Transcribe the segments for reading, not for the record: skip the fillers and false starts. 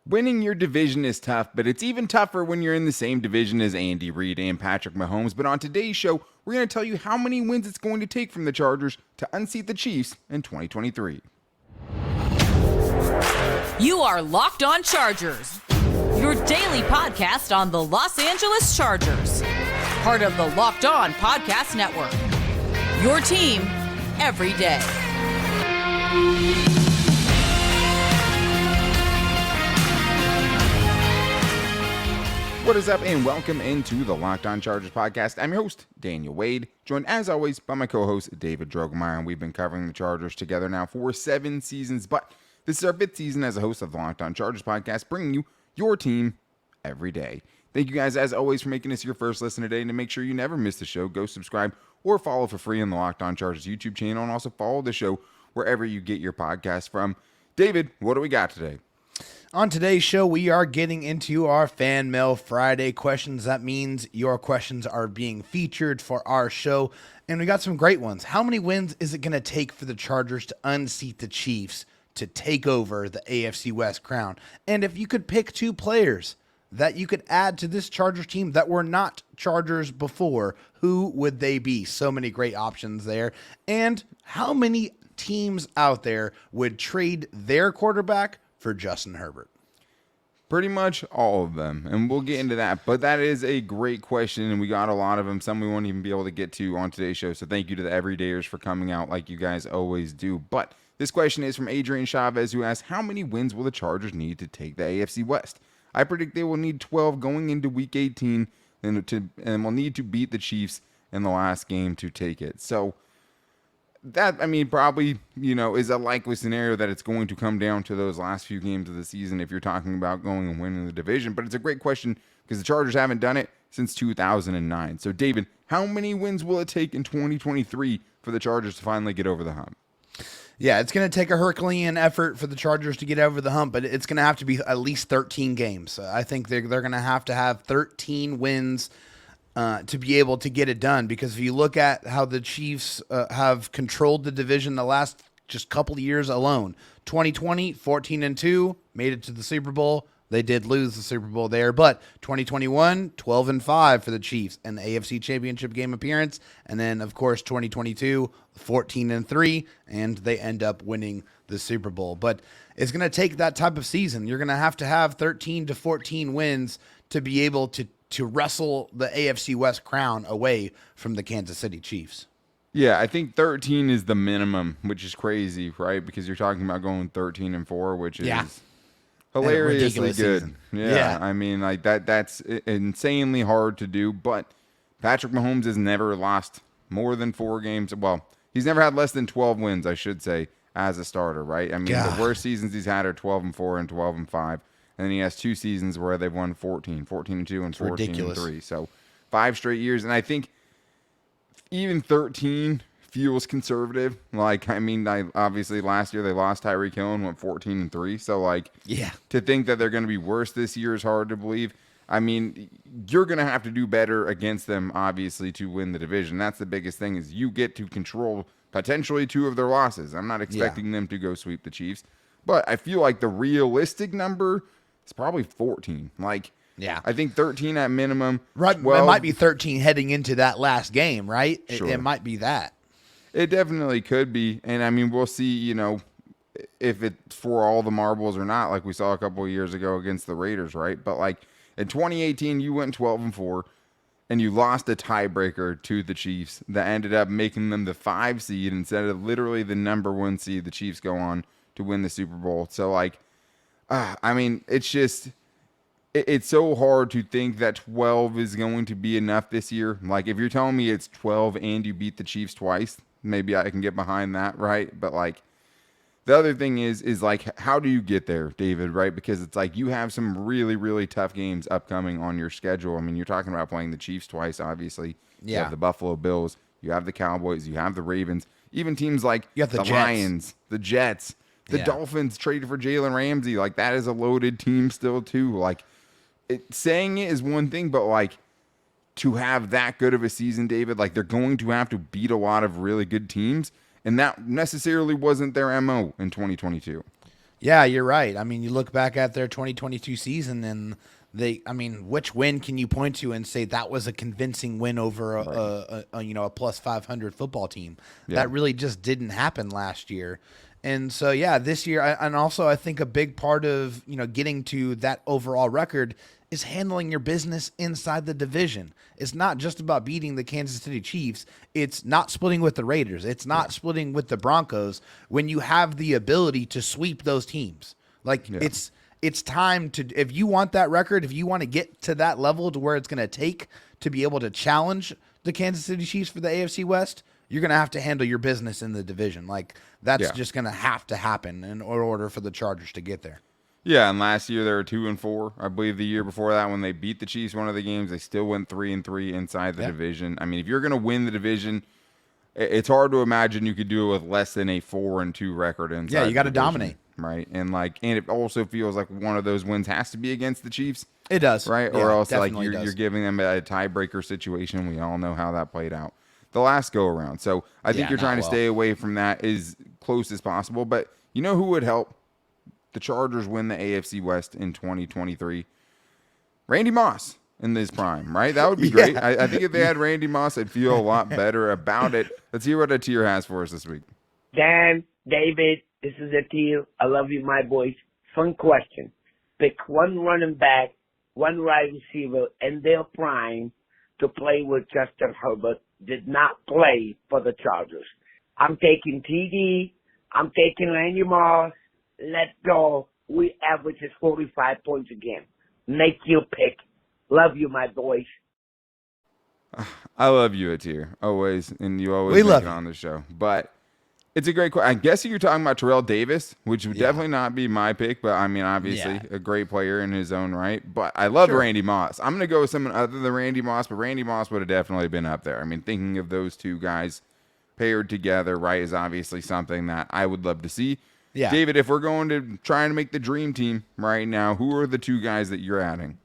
Winning your division is tough, but it's even tougher when you're in the same division as Andy Reid and Patrick Mahomes. But on today's show, we're going to tell you how many wins it's going to take from the Chargers to unseat the Chiefs in 2023. You are Locked On Chargers, your daily podcast on the Los Angeles Chargers, part of the Locked On Podcast Network, your team every day. What is up, and welcome into the Locked On Chargers podcast. I'm your host, Daniel Wade, joined as always by my co-host, David Drogemeyer, and we've been covering the Chargers together now for 7 seasons, but this is our 5th season as a host of the Locked On Chargers podcast, bringing you your team every day. Thank you guys, as always, for making this your first listen today, and to make sure you never miss the show, go subscribe or follow for free on the Locked On Chargers YouTube channel, and also follow the show wherever you get your podcast from. David, what do we got today? On today's show, we are getting into our Fan Mail Friday questions. That means your questions are being featured for our show, and we got some great ones. How many wins is it going to take for the Chargers to unseat the Chiefs to take over the AFC West crown? And if you could pick 2 players that you could add to this Chargers team that were not Chargers before, who would they be? So many great options there. And how many teams out there would trade their quarterback for Justin Herbert? Pretty much all of them, and we'll get into that. But that is a great question, and we got a lot of them. Some we won't even be able to get to on today's show, so thank you to the everydayers for coming out like you guys always do. But this question is from Adrian Chavez, who asks, how many wins will the Chargers need to take the AFC West? I predict they will need 12 going into Week 18, and will need to beat the Chiefs in the last game to take it. So that, I mean, probably, is a likely scenario that it's going to come down to those last few games of the season if you're talking about going and winning the division. But it's a great question because the Chargers haven't done it since 2009. So, David, how many wins will it take in 2023 for the Chargers to finally get over the hump? Yeah, it's going to take a Herculean effort for the Chargers to get over the hump, but it's going to have to be at least 13 games. I think they're going to have 13 wins to be able to get it done, because if you look at how the Chiefs have controlled the division the last just couple of years alone, 2020, 14-2, made it to the Super Bowl. They did lose the Super Bowl there, but 2021, 12-5 for the Chiefs and the AFC Championship game appearance. And then, of course, 2022, 14-3, and they end up winning the Super Bowl. But it's going to take that type of season. You're going to have 13 to 14 wins to be able to wrestle the AFC West crown away from the Kansas City Chiefs. Yeah, I think 13 is the minimum, which is crazy, right? Because you're talking about going 13-4, which is hilariously good. Yeah, I mean, like that's insanely hard to do, but Patrick Mahomes has never lost more than 4 games. Well, he's never had less than 12 wins, I should say, as a starter, right? I mean, the worst seasons he's had are 12-4 and 12-5. And then he has 2 seasons where they've won 14-2 and 14-3. So 5 straight years. And I think even 13 feels conservative. Like, I mean, obviously last year they lost Tyreek Hill and went 14-3. So, like, to think that they're going to be worse this year is hard to believe. I mean, you're going to have to do better against them, obviously, to win the division. That's the biggest thing, is you get to control potentially 2 of their losses. I'm not expecting them to go sweep the Chiefs. But I feel like the realistic number, it's probably 14. Like, I think 13 at minimum. Right, 12. It might be 13 heading into that last game, right? Sure. It might be that. It definitely could be. And, I mean, we'll see, if it's for all the marbles or not, like we saw a couple of years ago against the Raiders, right? But, like, in 2018, you went 12-4, and you lost a tiebreaker to the Chiefs that ended up making them the 5 seed instead of literally the number 1 seed. The Chiefs go on to win the Super Bowl. So, like, I mean, it's just, it's so hard to think that 12 is going to be enough this year. Like, if you're telling me it's 12 and you beat the Chiefs twice, maybe I can get behind that, right? But, like, the other thing is like, how do you get there, David, right? Because it's like you have some really, really tough games upcoming on your schedule. I mean, you're talking about playing the Chiefs twice, obviously. You have the Buffalo Bills. You have the Cowboys. You have the Ravens. Even teams like the Lions, the Jets. The Dolphins traded for Jalen Ramsey. Like, that is a loaded team still, too. Like, saying it is one thing, but, like, to have that good of a season, David, like, they're going to have to beat a lot of really good teams. And that necessarily wasn't their MO in 2022. Yeah, you're right. I mean, you look back at their 2022 season and which win can you point to and say that was a convincing win over a plus 500 football team? Yeah. That really just didn't happen last year. And so, yeah, this year, and also I think a big part of, getting to that overall record is handling your business inside the division. It's not just about beating the Kansas City Chiefs. It's not splitting with the Raiders. It's not splitting with the Broncos when you have the ability to sweep those teams. It's time to, if you want that record, if you want to get to that level to where it's going to take to be able to challenge the Kansas City Chiefs for the AFC West, you're going to have to handle your business in the division. That's just going to have to happen in order for the Chargers to get there. Yeah, and last year they were 2-4. I believe the year before that, when they beat the Chiefs one of the games, they still went 3-3 inside the division. I mean, if you're going to win the division, it's hard to imagine you could do it with less than a 4-2 record inside. Yeah, you got to dominate, right? And it also feels like one of those wins has to be against the Chiefs. It does, right? Yeah, or else you're giving them a tiebreaker situation. We all know how that played out the last go around. So I think you're trying to stay away from that as close as possible. But you know who would help the Chargers win the AFC West in 2023? Randy Moss in this prime, right? That would be great. I think if they had Randy Moss, I'd feel a lot better about it. Let's hear what Atir has for us this week. Dan, David, this is Atir. I love you, my boys. Fun question. Pick one running back, one wide receiver in their prime to play with Justin Herbert. Did not play for the Chargers. I'm taking TD. I'm taking Randy Moss. Let's go. We averages 45 points a game. Make your pick. Love you, my boys. I love you, Atir. Always. And you always make it on the show. But it's a great question. I'm guessing you're talking about Terrell Davis, which would definitely not be my pick. But, I mean, obviously a great player in his own right. But I love Randy Moss. I'm going to go with someone other than Randy Moss. But Randy Moss would have definitely been up there. I mean, thinking of those two guys paired together, right, is obviously something that I would love to see. Yeah. David, if we're going to try and make the dream team right now, who are the two guys that you're adding?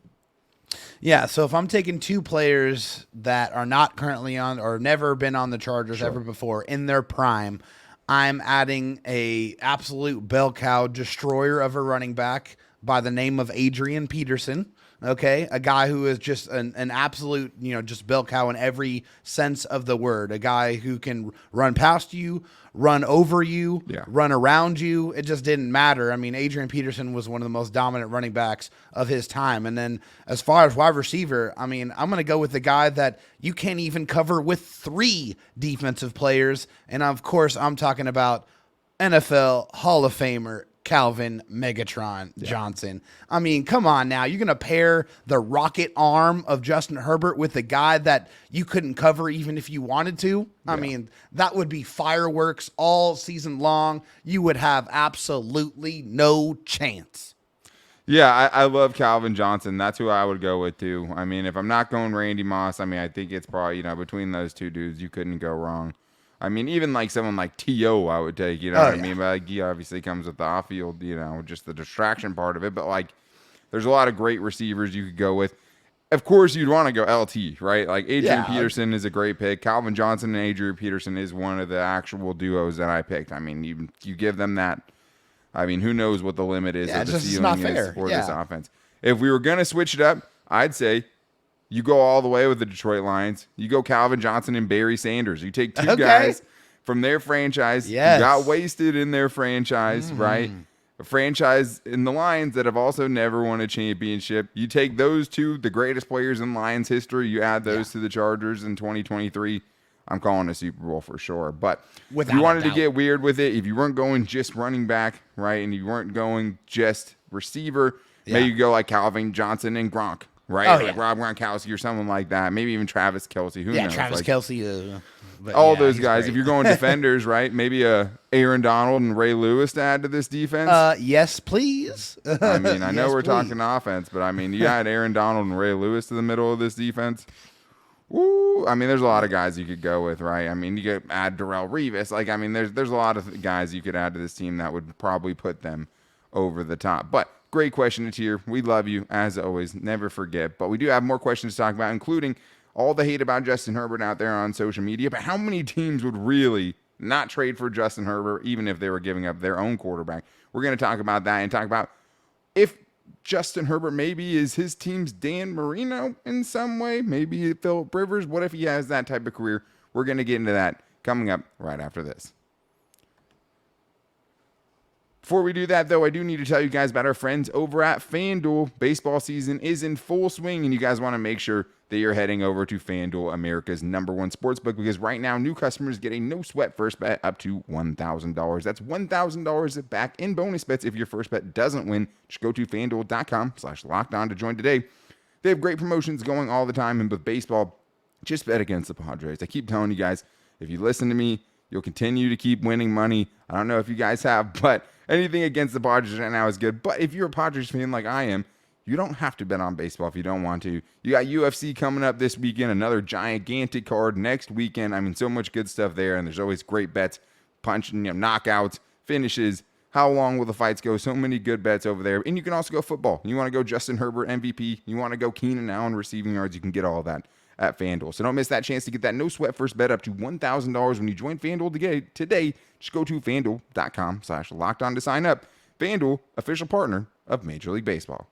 Yeah, so if I'm taking two players that are not currently on or never been on the Chargers ever before in their prime, I'm adding a absolute bell cow destroyer of a running back by the name of Adrian Peterson. Okay, a guy who is just an absolute, just bell cow in every sense of the word. A guy who can run past you, run over you, run around you. It just didn't matter. I mean, Adrian Peterson was one of the most dominant running backs of his time. And then as far as wide receiver, I mean, I'm going to go with the guy that you can't even cover with 3 defensive players. And of course, I'm talking about NFL Hall of Famer Calvin Megatron Johnson. I mean, come on now. You're going to pair the rocket arm of Justin Herbert with a guy that you couldn't cover even if you wanted to? I mean, that would be fireworks all season long. You would have absolutely no chance. Yeah, I love Calvin Johnson. That's who I would go with, too. I mean, if I'm not going Randy Moss, I mean, I think it's probably, between those two dudes, you couldn't go wrong. I mean, even like someone like T.O. I would take, what I mean? But he obviously comes with the off-field, just the distraction part of it. But, there's a lot of great receivers you could go with. Of course, you'd want to go LT, right? Like, Adrian Peterson is a great pick. Calvin Johnson and Adrian Peterson is one of the actual duos that I picked. I mean, you give them that. I mean, who knows what the limit is of the ceiling is for this offense. If we were going to switch it up, I'd say you go all the way with the Detroit Lions. You go Calvin Johnson and Barry Sanders. You take two guys from their franchise. Yes. You got wasted in their franchise, right? A franchise in the Lions that have also never won a championship. You take those two, the greatest players in Lions history, you add those to the Chargers in 2023. I'm calling a Super Bowl for sure. But if you wanted to get weird with it, if you weren't going just running back, right, and you weren't going just receiver, maybe you go like Calvin Johnson and Gronk. Right, like Rob Gronkowski or someone like that. Maybe even Travis Kelce. Who knows? Yeah, Travis Kelce. All those guys. Great. If you're going defenders, right? Maybe Aaron Donald and Ray Lewis to add to this defense. Yes, please. I mean, I know we're talking offense, but I mean, you add Aaron Donald and Ray Lewis to the middle of this defense. Woo! I mean, there's a lot of guys you could go with, right? I mean, you could add Darrelle Revis. Like, I mean, there's a lot of guys you could add to this team that would probably put them over the top. But great question, Atir. We love you, as always. Never forget. But we do have more questions to talk about, including all the hate about Justin Herbert out there on social media. But how many teams would really not trade for Justin Herbert, even if they were giving up their own quarterback. We're going to talk about that and talk about if Justin Herbert maybe is his team's Dan Marino in some way, maybe Philip Rivers. What if he has that type of career? We're going to get into that coming up right after this. Before we do that, though, I do need to tell you guys about our friends over at FanDuel. Baseball season is in full swing, and you guys want to make sure that you're heading over to FanDuel, America's #1 sportsbook, because right now, new customers get a no-sweat first bet up to $1,000. That's $1,000 back in bonus bets if your first bet doesn't win. Just go to FanDuel.com/lockedon to join today. They have great promotions going all the time, and with baseball, just bet against the Padres. I keep telling you guys, if you listen to me, you'll continue to keep winning money. I don't know if you guys have, but anything against the Padres right now is good. But if you're a Padres fan like I am, you don't have to bet on baseball if you don't want to. You got UFC coming up this weekend, another gigantic card next weekend. I mean, so much good stuff there, and there's always great bets, punching, knockouts, finishes. How long will the fights go? So many good bets over there. And you can also go football. You want to go Justin Herbert MVP. You want to go Keenan Allen receiving yards. You can get all of that at FanDuel. So don't miss that chance to get that no-sweat first bet up to $1,000 when you join FanDuel today. Just go to FanDuel.com/lockedon to sign up. FanDuel, official partner of Major League Baseball.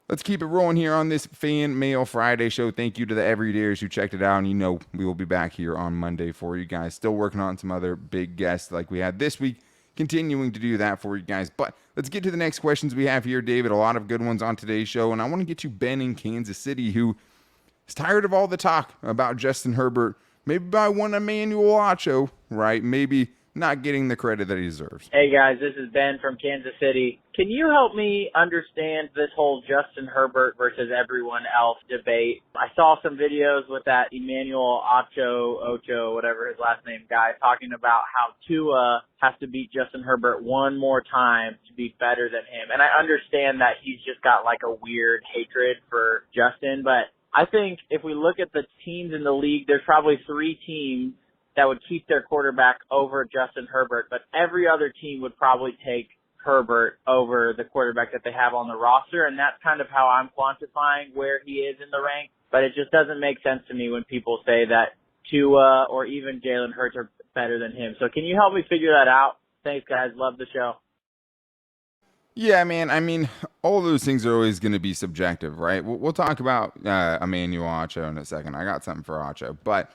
Let's keep it rolling here on this Fan Mail Friday show. Thank you to the everydayers who checked it out. And we will be back here on Monday for you guys. Still working on some other big guests like we had this week. Continuing to do that for you guys. But let's get to the next questions we have here, David. A lot of good ones on today's show. And I want to get to Ben in Kansas City, who is tired of all the talk about Justin Herbert. Maybe by one Emmanuel Acho, right? Maybe not getting the credit that he deserves. Hey, guys, this is Ben from Kansas City. Can you help me understand this whole Justin Herbert versus everyone else debate? I saw some videos with that Emmanuel Ocho, whatever his last name guy, talking about how Tua has to beat Justin Herbert one more time to be better than him. And I understand that he's just got like a weird hatred for Justin, but I think if we look at the teams in the league, there's probably 3 teams that would keep their quarterback over Justin Herbert, but every other team would probably take Herbert over the quarterback that they have on the roster, and that's kind of how I'm quantifying where he is in the rank. But it just doesn't make sense to me when people say that Tua or even Jalen Hurts are better than him. So can you help me figure that out? Thanks, guys. Love the show. Yeah, man. I mean, all those things are always going to be subjective, right? We'll talk about Emmanuel Acho in a second. I got something for Acho, but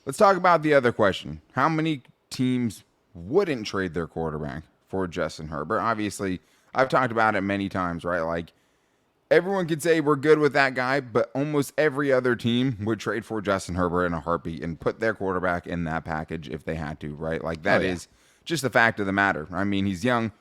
let's talk about the other question. How many teams wouldn't trade their quarterback for Justin Herbert? Obviously, I've talked about it many times, right? Like, everyone could say we're good with that guy, but almost every other team would trade for Justin Herbert in a heartbeat and put their quarterback in that package if they had to, right? Like, that is just the fact of the matter. I mean, he's young.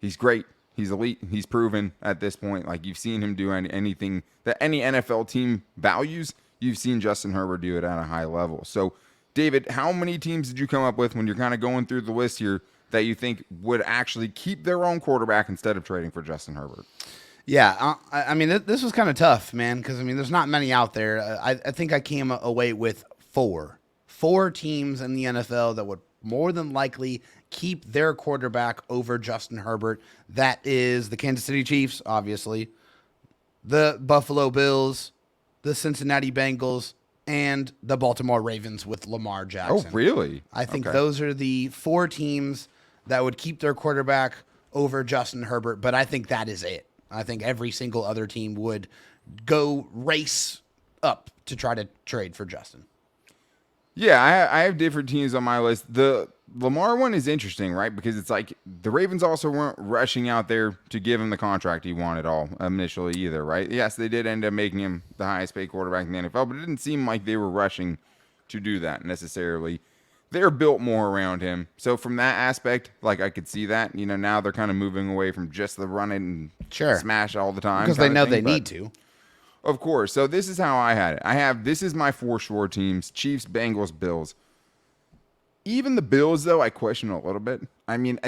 He's great. He's elite. He's proven at this point. Like, you've seen him do anything that any NFL team values. You've seen Justin Herbert do it at a high level. So, David, how many teams did you come up with when you're kind of going through the list here that you think would actually keep their own quarterback instead of trading for Justin Herbert? Yeah, I mean, this was kind of tough, man, because, I mean, there's not many out there. I think I came away with 4 teams in the NFL that would more than likely keep their quarterback over Justin Herbert. That is the Kansas City Chiefs, obviously, the Buffalo Bills, the Cincinnati Bengals, and the Baltimore Ravens with Lamar Jackson. Oh, really? I think those are the 4 teams that would keep their quarterback over Justin Herbert, but I think that is it. I think every single other team would go race up to try to trade for Justin. Yeah, I have different teams on my list. The Lamar one is interesting, right? Because it's like the Ravens also weren't rushing out there to give him the contract he wanted all initially either, right? Yes, they did end up making him the highest paid quarterback in the NFL, but it didn't seem like they were rushing to do that necessarily. They're built more around him. So from that aspect, like, I could see that. Now they're kind of moving away from just the run it and smash all the time. Because they know they need to. Of course. So this is how I had it. This is my 4 sure teams: Chiefs, Bengals, Bills. Even the Bills, though, I question a little bit. I mean,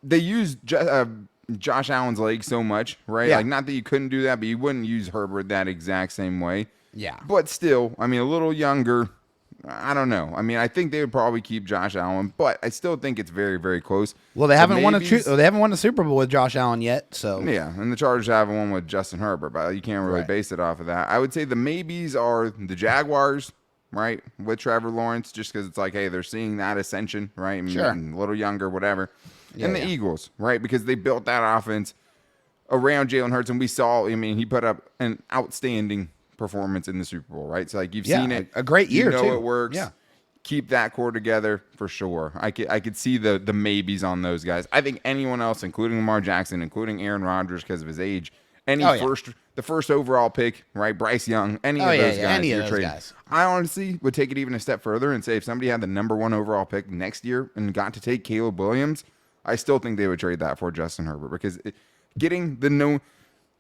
they use Josh Allen's leg so much, right? Yeah. Like, not that you couldn't do that, but you wouldn't use Herbert that exact same way. Yeah. But still, I mean, a little younger. I don't know. I mean, I think they would probably keep Josh Allen, but I still think it's very, very close. Well, they haven't won a Super Bowl with Josh Allen yet, so yeah. And the Chargers haven't won with Justin Herbert, but you can't really base it off of that. I would say the maybes are the Jaguars, right, with Trevor Lawrence, just because it's like, hey, they're seeing that ascension, right? Sure. A little younger, whatever. Yeah, and the Eagles, right, because they built that offense around Jalen Hurts, and we saw, he put up an outstanding performance in the Super Bowl, right? So, like, you've seen it. A great year, too. too. It works. Yeah. Keep that core together for sure. I could see the maybes on those guys. I think anyone else, including Lamar Jackson, including Aaron Rodgers because of his age, the first overall pick, right? Bryce Young, any of those guys. Any of those guys. I honestly would take it even a step further and say if somebody had the number 1 overall pick next year and got to take Caleb Williams, I still think they would trade that for Justin Herbert because getting the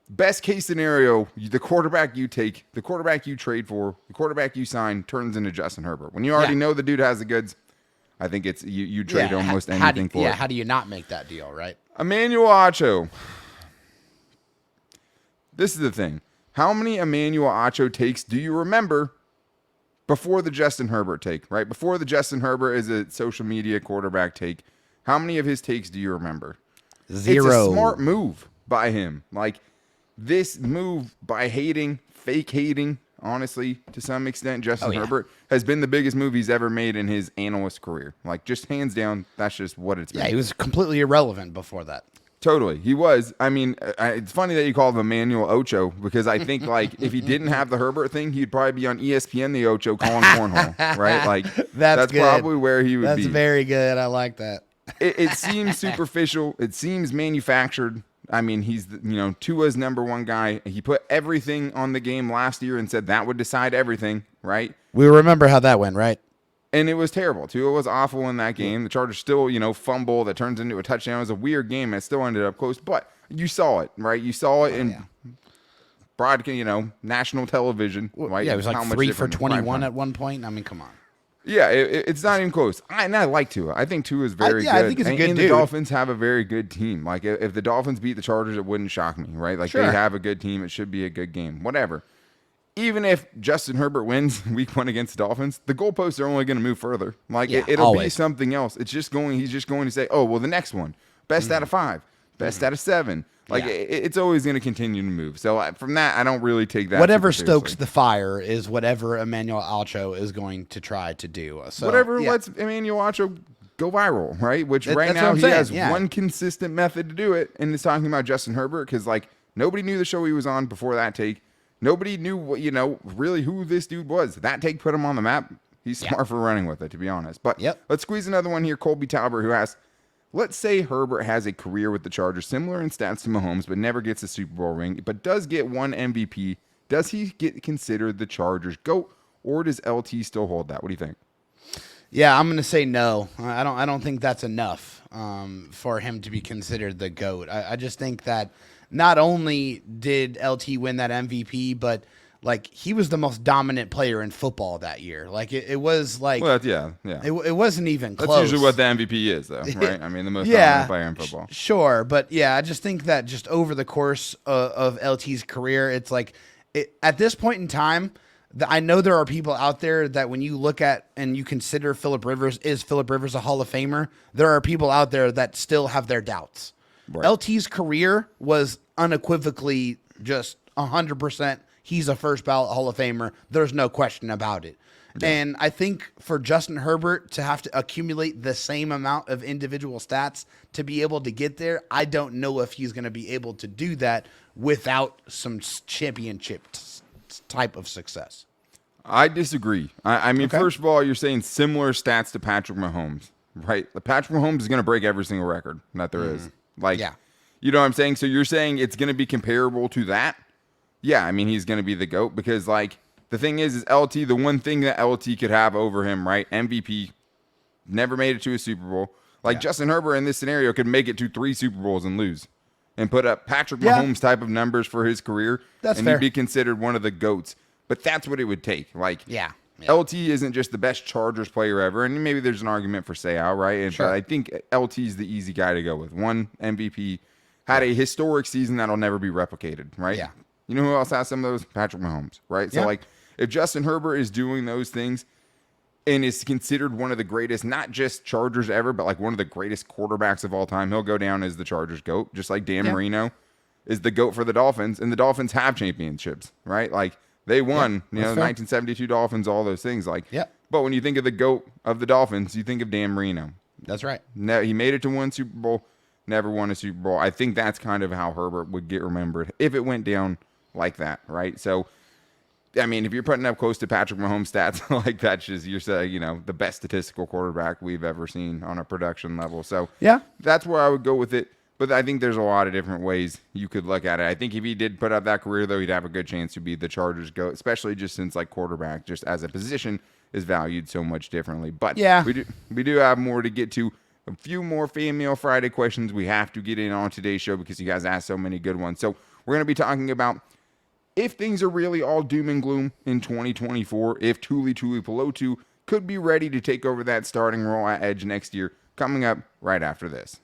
best case scenario, the quarterback you take, the quarterback you trade for, the quarterback you sign turns into Justin Herbert. When you already know the dude has the goods, I think it's you trade almost anything for it. Yeah, how do you not make that deal, right? Emmanuel Acho. This is the thing. How many Emmanuel Acho takes do you remember before the Justin Herbert take, right? Before the Justin Herbert is a social media quarterback take, how many of his takes do you remember? 0. It's a smart move by him. Like, this move by fake hating, honestly, to some extent, Justin Herbert has been the biggest move he's ever made in his analyst career. Like, just hands down, that's just what it's been. Yeah, he was completely irrelevant before that. Totally. He was. It's funny that you call him Emmanuel Ocho because I think, like, if he didn't have the Herbert thing, he'd probably be on ESPN the Ocho calling cornhole, right? Like, that's probably where he would be. That's very good. I like that. It seems superficial. It seems manufactured. He's, Tua's number 1 guy. He put everything on the game last year and said that would decide everything, right? We remember how that went, right? And it was terrible. Tua was awful in that game. The Chargers still, fumble that turns into a touchdown. It was a weird game. And it still ended up close. But you saw it, right? You saw it in broadcast, national television. Right? Yeah, it was like 3 for 21 at one point. Come on. Yeah, it's not even close. And I like Tua. I think Tua is very good. I think he's a good dude. The Dolphins have a very good team. Like, if the Dolphins beat the Chargers, it wouldn't shock me, right? Like, they have a good team. It should be a good game. Whatever. Even if Justin Herbert wins week 1 against the Dolphins, the goalposts are only going to move further. Like, it'll be something else. He's just going to say, oh, well, the next one, best out of 5, best out of 7. Like, it's always going to continue to move. So from that, I don't really take that. Whatever stokes the fire is whatever Emmanuel Acho is going to try to do. So, whatever lets Emmanuel Acho go viral, right? Which right now he has one consistent method to do it, and it's talking about Justin Herbert because, like, nobody knew the show he was on before that take. Nobody knew really who this dude was. That take put him on the map. He's smart for running with it, to be honest. But let's squeeze another one here. Colby Talbert, who asks, let's say Herbert has a career with the Chargers similar in stats to Mahomes, but never gets a Super Bowl ring, but does get 1 MVP. Does he get considered the Chargers GOAT, or does LT still hold that? What do you think? Yeah, I'm going to say no. I don't think that's enough for him to be considered the GOAT. I just think that not only did LT win that MVP, but like he was the most dominant player in football that year. Like it was like, well, it wasn't even close. That's usually what the MVP is, though, right? The most dominant player in football. Sure, but I just think that just over the course of LT's career, it's like at this point in time, I know there are people out there that when you look at and you consider Phillip Rivers, is Phillip Rivers a Hall of Famer? There are people out there that still have their doubts. Right. LT's career was unequivocally just 100%. He's a first ballot Hall of Famer. There's no question about it. Yeah. And I think for Justin Herbert to have to accumulate the same amount of individual stats to be able to get there, I don't know if he's going to be able to do that without some championship type of success. I disagree. First of all, you're saying similar stats to Patrick Mahomes, right? Patrick Mahomes is going to break every single record that there is. You know what I'm saying? So you're saying it's going to be comparable to that? Yeah, he's going to be the GOAT because, like, the thing is LT, the one thing that LT could have over him, right? MVP, never made it to a Super Bowl. Justin Herbert in this scenario could make it to 3 Super Bowls and lose and put up Patrick Mahomes type of numbers for his career. That's and fair. He'd be considered one of the GOATs. But that's what it would take. LT isn't just the best Chargers player ever, and maybe there's an argument for Seau, right? But I think LT's the easy guy to go with. 1 MVP, had a historic season that'll never be replicated, right? Yeah. You know who else has some of those? Patrick Mahomes, right? So, if Justin Herbert is doing those things and is considered one of the greatest, not just Chargers ever, but like one of the greatest quarterbacks of all time, he'll go down as the Chargers GOAT, just like Dan Marino is the GOAT for the Dolphins, and the Dolphins have championships, right? Like, They won, the 1972 Dolphins, all those things. But when you think of the GOAT of the Dolphins, you think of Dan Marino. That's right. He made it to one Super Bowl, never won a Super Bowl. I think that's kind of how Herbert would get remembered if it went down like that, right? So, I mean, if you're putting up close to Patrick Mahomes stats, like that's just, you're saying, the best statistical quarterback we've ever seen on a production level. So, that's where I would go with it. But I think there's a lot of different ways you could look at it. I think if he did put up that career, though, he'd have a good chance to be the Chargers GOAT, especially just since quarterback, just as a position, is valued so much differently. But we do have more to get to. A few more Fan Mail Friday questions we have to get in on today's show because you guys asked so many good ones. So we're going to be talking about if things are really all doom and gloom in 2024, if Tuli Tuipulotu could be ready to take over that starting role at edge next year, coming up right after this.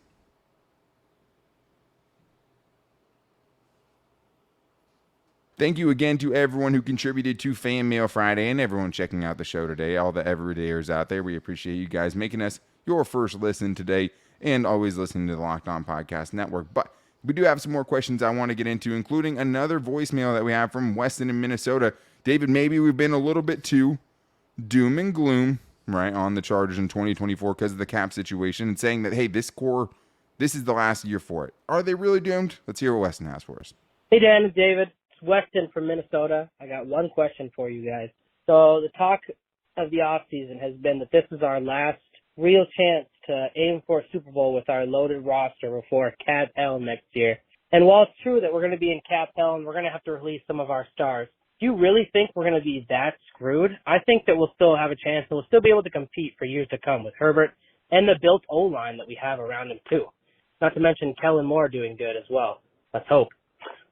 Thank you again to everyone who contributed to Fan Mail Friday and everyone checking out the show today, all the everydayers out there. We appreciate you guys making us your first listen today and always listening to the Locked On Podcast Network. But we do have some more questions I want to get into, including another voicemail that we have from Weston in Minnesota. David, maybe we've been a little bit too doom and gloom, right, on the Chargers in 2024 because of the cap situation and saying that, hey, this is the last year for it. Are they really doomed? Let's hear what Weston has for us. Hey, Dan and David. Weston from Minnesota. I got one question for you guys. So the talk of the offseason has been that this is our last real chance to aim for a Super Bowl with our loaded roster before cap hell next year. And while it's true that we're going to be in cap hell and we're going to have to release some of our stars, do you really think we're going to be that screwed? I think that we'll still have a chance and we'll still be able to compete for years to come with Herbert and the built O-line that we have around him too. Not to mention Kellen Moore doing good as well. Let's hope.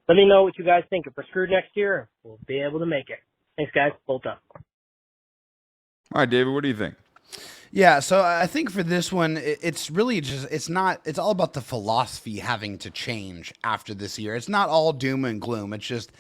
Let me know what you guys think. If we're screwed next year, we'll be able to make it. Thanks, guys. Bolt up. All right, David, what do you think? Yeah, so I think for this one, it's really just, it's all about the philosophy having to change after this year. It's not all doom and gloom. It's just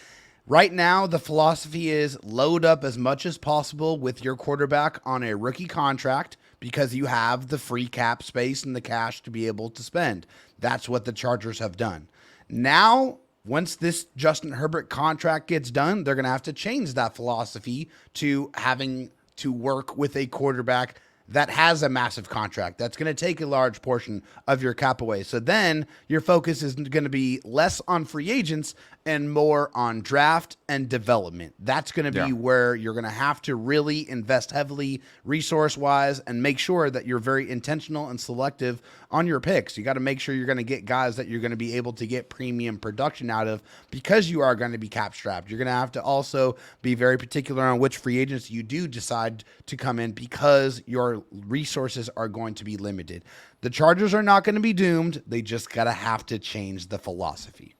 right now the philosophy is load up as much as possible with your quarterback on a rookie contract because you have the free cap space and the cash to be able to spend. That's what the Chargers have done. Now, once this Justin Herbert contract gets done, they're going to have to change that philosophy to having to work with a quarterback that has a massive contract. That's going to take a large portion of your cap away. So then your focus is going to be less on free agents and more on draft and development. That's going to be where you're going to have to really invest heavily resource-wise and make sure that you're very intentional and selective on your picks. You got to make sure you're going to get guys that you're going to be able to get premium production out of because you are going to be cap strapped. You're going to have to also be very particular on which free agents you do decide to come in because your resources are going to be limited. The Chargers are not going to be doomed. They just got to have to change the philosophy.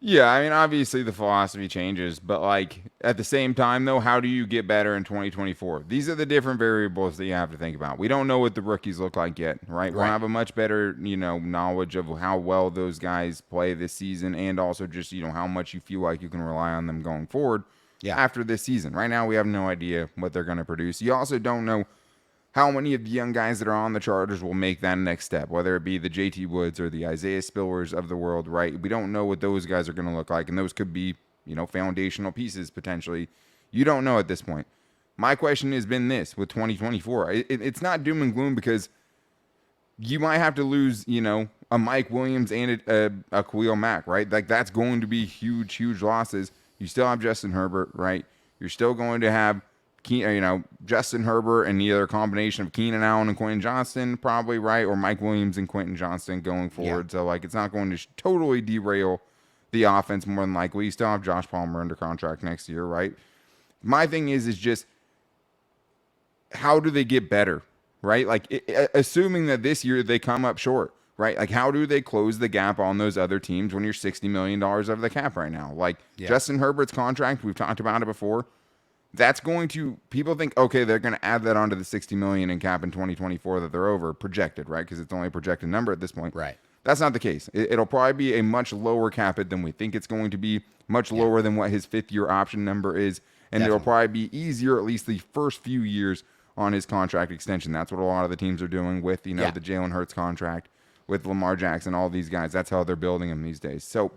Yeah, I mean, obviously the philosophy changes, but at the same time, though, how do you get better in 2024? These are the different variables that you have to think about. We don't know what the rookies look like yet, right? We'll have a much better, knowledge of how well those guys play this season and also just, how much you feel like you can rely on them going forward after this season. Right now, we have no idea what they're going to produce. You also don't know how many of the young guys that are on the Chargers will make that next step, whether it be the JT Woods or the Isaiah Spillers of the world, right? We don't know what those guys are going to look like, and those could be, foundational pieces potentially. You don't know at this point. My question has been this with 2024. It's not doom and gloom because you might have to lose, a Mike Williams and a Khalil Mack, right? That's going to be huge, huge losses. You still have Justin Herbert, right? You're still going to have Justin Herbert and either a combination of Keenan Allen and Quentin Johnston, probably, right? Or Mike Williams and Quentin Johnston going forward. So, it's not going to totally derail the offense more than likely. You still have Josh Palmer under contract next year, right? My thing is just how do they get better, right? Assuming that this year they come up short, right? How do they close the gap on those other teams when you're $60 million over the cap right now? Justin Herbert's contract, we've talked about it before. That's going to, people think, okay, they're going to add that onto the $60 million in cap in 2024 that they're over projected, right? Because it's only a projected number at this point. Right. That's not the case. It'll probably be a much lower cap hit than we think it's going to be, much lower than what his fifth-year option number is, and it'll probably be easier at least the first few years on his contract extension. That's what a lot of the teams are doing with, the Jalen Hurts contract, with Lamar Jackson, all these guys. That's how they're building them these days. So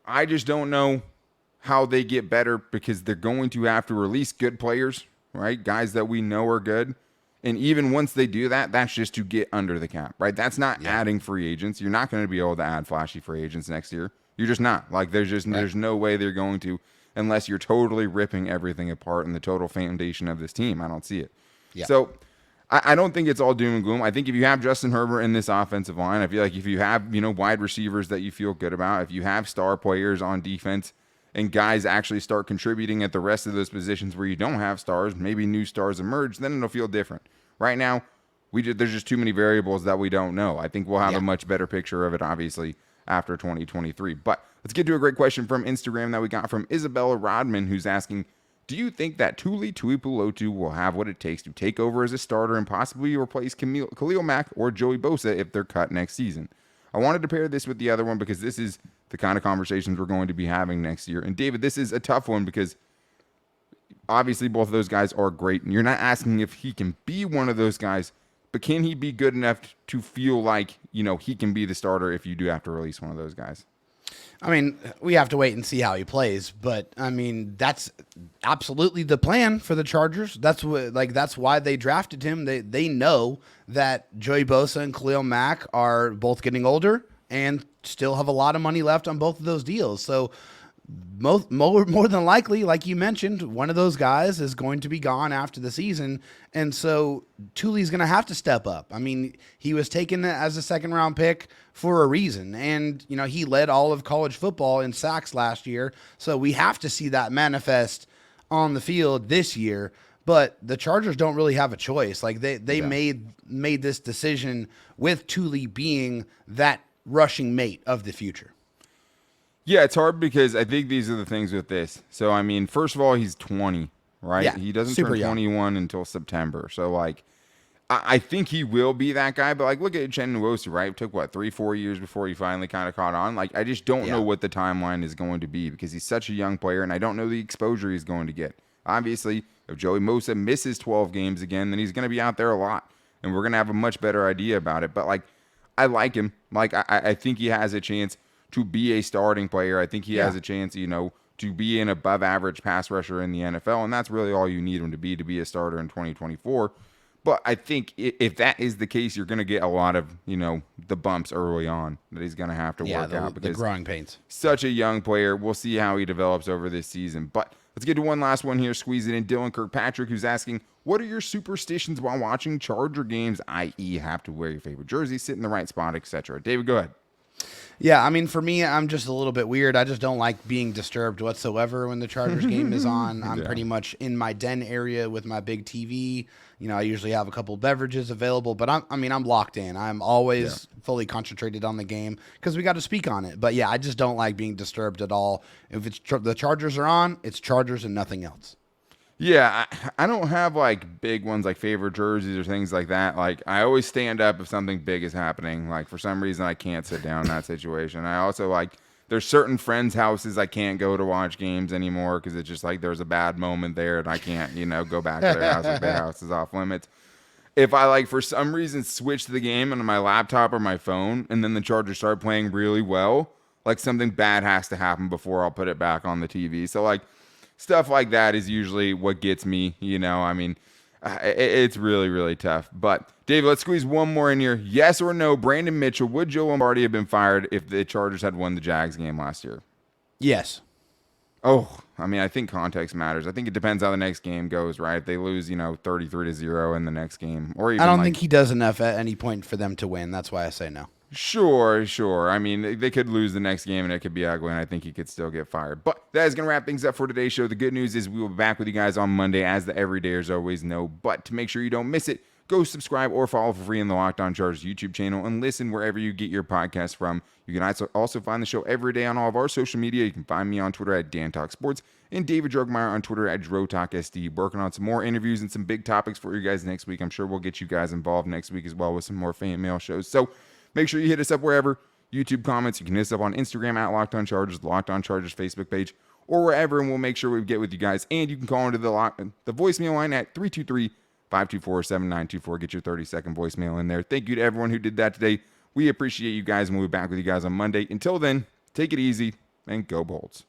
I just don't know how they get better because they're going to have to release good players, right? Guys that we know are good. And even once they do that, that's just to get under the cap, right? That's not adding free agents. You're not going to be able to add flashy free agents next year. You're just not. Like, there's no way they're going to, unless you're totally ripping everything apart in the total foundation of this team. I don't see it. Yeah. So I don't think it's all doom and gloom. I think if you have Justin Herbert in this offensive line, I feel like if you have, wide receivers that you feel good about, if you have star players on defense and guys actually start contributing at the rest of those positions where you don't have stars, maybe new stars emerge, then it'll feel different. Right now, there's just too many variables that we don't know. I think we'll have a much better picture of it, obviously, after 2023. But let's get to a great question from Instagram that we got from Isabella Rodman, who's asking, do you think that Tuli Tuipulotu will have what it takes to take over as a starter and possibly replace Khalil Mack or Joey Bosa if they're cut next season? I wanted to pair this with the other one because this is the kind of conversations we're going to be having next year. And David, this is a tough one because obviously both of those guys are great. And you're not asking if he can be one of those guys, but can he be good enough to feel like, he can be the starter if you do have to release one of those guys? I mean, we have to wait and see how he plays, but I mean, that's absolutely the plan for the Chargers. That's why they drafted him. They know that Joey Bosa and Khalil Mack are both getting older and still have a lot of money left on both of those deals. So more than likely, like you mentioned, one of those guys is going to be gone after the season. And so Tuli's going to have to step up. I mean, he was taken as a second-round pick for a reason. And, he led all of college football in sacks last year. So we have to see that manifest on the field this year. But the Chargers don't really have a choice. Like, they made this decision with Tuli being that rushing mate of the future. Yeah, it's hard because I think these are the things with this. So, I mean, first of all, he's 20, right? Yeah, he doesn't turn 21 until September. So, I think he will be that guy. But, look at Chen Nwosu, right? It took, 3-4 years before he finally kind of caught on. I just don't know what the timeline is going to be because he's such a young player, and I don't know the exposure he's going to get. Obviously, if Joey Bosa misses 12 games again, then he's going to be out there a lot, and we're going to have a much better idea about it. But, I like him. I think he has a chance to be a starting player. I think he has a chance, to be an above-average pass rusher in the NFL, and that's really all you need him to be a starter in 2024. But I think if that is the case, you're going to get a lot of, the bumps early on that he's going to have to work out. Because the growing pains. Such a young player. We'll see how he develops over this season. But let's get to one last one here. Squeeze it in. Dylan Kirkpatrick, who's asking, what are your superstitions while watching Charger games, i.e. have to wear your favorite jersey, sit in the right spot, etc.? David, go ahead. Yeah, I mean, for me, I'm just a little bit weird. I just don't like being disturbed whatsoever when the Chargers game is on. I'm pretty much in my den area with my big TV. I usually have a couple of beverages available, but I'm locked in. I'm always fully concentrated on the game because we got to speak on it. But yeah, I just don't like being disturbed at all. If it's the Chargers are on, it's Chargers and nothing else. Yeah, I don't have big ones like favorite jerseys or things like that. I always stand up if something big is happening. For some reason, I can't sit down in that situation. I also there's certain friends' houses I can't go to watch games anymore because it's just there's a bad moment there and I can't, go back to their house if their house is off limits. If I for some reason switch the game on my laptop or my phone and then the Chargers start playing really well, something bad has to happen before I'll put it back on the TV. So stuff like that is usually what gets me, it's really, really tough. But, Dave, let's squeeze one more in here. Yes or no, Brandon Mitchell, would Joe Lombardi have been fired if the Chargers had won the Jags game last year? Yes. Oh, I think context matters. I think it depends how the next game goes, right? If they lose, 33-0 in the next game. Or even I don't think he does enough at any point for them to win. That's why I say no. Sure. They could lose the next game and it could be ugly, and I think he could still get fired. But that is going to wrap things up for today's show. The good news is we will be back with you guys on Monday, as the everydayers always know. But to make sure you don't miss it, go subscribe or follow for free in the Locked On Chargers YouTube channel and listen wherever you get your podcast from. You can also find the show every day on all of our social media. You can find me on Twitter at DanTalkSports and David Drogmeyer on Twitter at DroTalkSD. Working on some more interviews and some big topics for you guys next week. I'm sure we'll get you guys involved next week as well with some more fan mail shows. So make sure you hit us up wherever. YouTube comments. You can hit us up on Instagram at Locked On Chargers, Locked On Chargers Facebook page, or wherever, and we'll make sure we get with you guys. And you can call into the voicemail line at 323-524-7924. Get your 30-second voicemail in there. Thank you to everyone who did that today. We appreciate you guys, and we'll be back with you guys on Monday. Until then, take it easy and go Bolts.